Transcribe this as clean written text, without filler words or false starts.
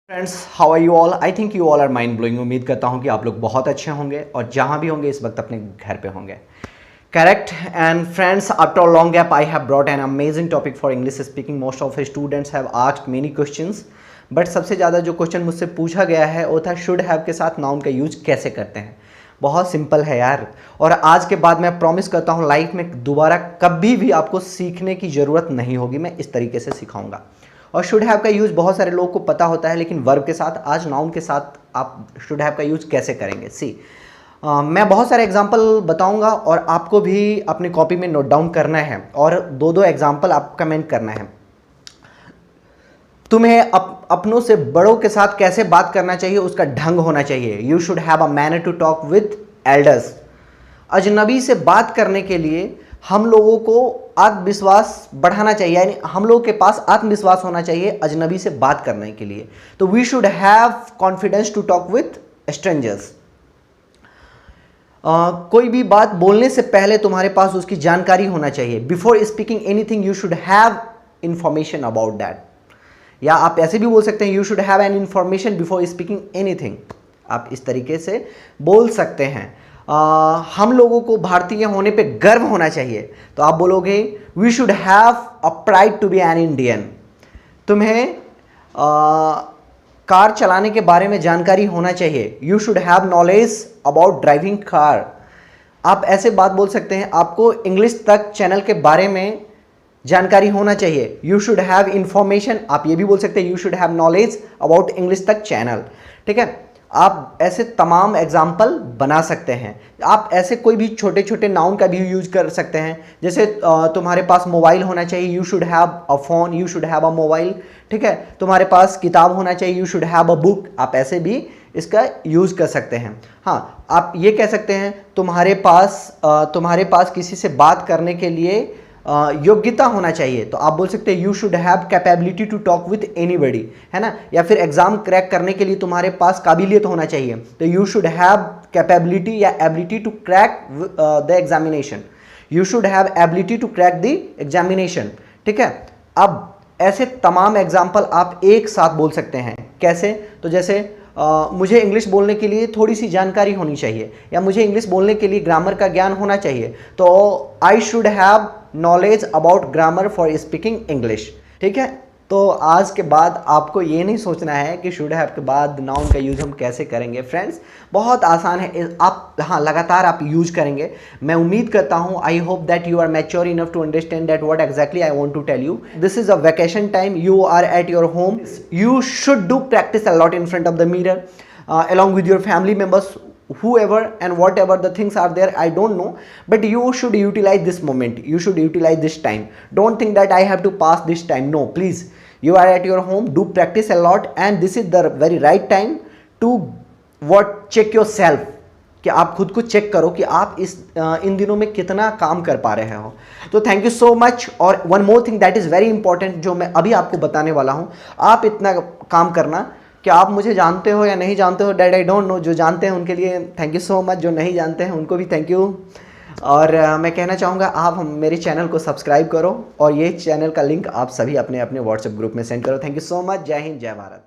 Friends, how are you all? I think you all are mind blowing. उम्मीद करता हूँ कि आप लोग बहुत अच्छे होंगे और जहाँ भी होंगे इस वक्त अपने घर पे होंगे। Correct. And friends, after a long gap I have brought an amazing topic for English speaking. Most of students have asked many questions, but सबसे ज़्यादा जो क्वेश्चन मुझसे पूछा गया है वो था शुड हैव के साथ नाउन का यूज कैसे करते हैं। बहुत सिंपल है यार, और आज के बाद मैं प्रॉमिस करता हूँ लाइफ में दोबारा कभी भी आपको सीखने की ज़रूरत नहीं होगी। मैं इस तरीके से सिखाऊंगा। और शुड हैव का यूज़ बहुत सारे लोगों को पता होता है, लेकिन वर्ब के साथ, आज नाउन के साथ आप शुड हैव का यूज़ कैसे करेंगे। मैं बहुत सारे एग्जाम्पल बताऊंगा और आपको भी अपनी कॉपी में नोट डाउन करना है और दो दो एग्जाम्पल आप कमेंट करना है। तुम्हें अपनों से बड़ों के साथ कैसे बात करना चाहिए, उसका ढंग होना चाहिए। You should have a manner to talk with elders. अजनबी से बात करने के लिए हम लोगों को आत्मविश्वास बढ़ाना चाहिए, यानी हम लोगों के पास आत्मविश्वास होना चाहिए अजनबी से बात करने के लिए। तो we should have confidence to talk with strangers. कोई भी बात बोलने से पहले तुम्हारे पास उसकी जानकारी होना चाहिए। Before speaking anything you should have information about that. या आप ऐसे भी बोल सकते हैं, you should have an information before speaking anything. आप इस तरीके से बोल सकते हैं। हम लोगों को भारतीय होने पे गर्व होना चाहिए, तो आप बोलोगे we should have a pride to be an Indian. तुम्हें कार चलाने के बारे में जानकारी होना चाहिए। You should have knowledge about driving car. आप ऐसे बात बोल सकते हैं, आपको इंग्लिश तक चैनल के बारे में जानकारी होना चाहिए। You should have information. आप ये भी बोल सकते हैं, you should have knowledge about English तक चैनल। ठीक है, आप ऐसे तमाम एग्जाम्पल बना सकते हैं। आप ऐसे कोई भी छोटे छोटे नाउन का भी यूज कर सकते हैं, जैसे तुम्हारे पास मोबाइल होना चाहिए, you should have a phone, you should have a mobile. ठीक है, तुम्हारे पास किताब होना चाहिए, you should have a book. आप ऐसे भी इसका यूज कर सकते हैं। हाँ, आप ये कह सकते हैं तुम्हारे पास किसी से बात करने के लिए योग्यता होना चाहिए, तो आप बोल सकते हैं you should have capability to talk with anybody, है ना। या फिर एग्जाम क्रैक करने के लिए तुम्हारे पास काबिलियत होना चाहिए, तो यू शुड हैव कैपेबिलिटी या ability to crack the examination. You should have ability to crack the examination. ठीक है, अब ऐसे तमाम एग्जाम्पल आप एक साथ बोल सकते हैं। कैसे? तो जैसे मुझे इंग्लिश बोलने के लिए थोड़ी सी जानकारी होनी चाहिए, या मुझे इंग्लिश बोलने के लिए ग्रामर का ज्ञान होना चाहिए, तो I should have knowledge about grammar for speaking English. ठीक है, तो आज के बाद आपको ये नहीं सोचना है कि शुड हैव के बाद नाउन का यूज़ हम कैसे करेंगे। फ्रेंड्स, बहुत आसान है। आप लगातार आप यूज करेंगे। मैं उम्मीद करता हूँ, I hope that you are mature enough to understand that what exactly I want to tell you. This is a vacation time, you are at your home, you should do practice a lot in front of the mirror along with your family members, whoever and whatever the things are there, I don't know, but you should utilize this moment, you should utilize this time. Don't think that I have to pass this time. No, please, you are at your home, do practice a lot, and this is the very right time to check yourself, कि आप खुद को check करो कि आप इन दिनों में कितना काम कर पा रहे हो। तो थैंक यू सो मच। और one more thing that is very important, जो मैं अभी आपको बताने वाला हूँ, आप इतना काम करना कि आप मुझे जानते हो या नहीं जानते हो, डैट आई डोंट नो। जो जानते हैं उनके लिए थैंक यू सो मच, जो नहीं जानते हैं उनको भी थैंक यू। और मैं कहना चाहूँगा आप मेरे चैनल को सब्सक्राइब करो, और ये चैनल का लिंक आप सभी अपने अपने व्हाट्सएप ग्रुप में सेंड करो। Thank you so much. जय हिंद, जय भारत।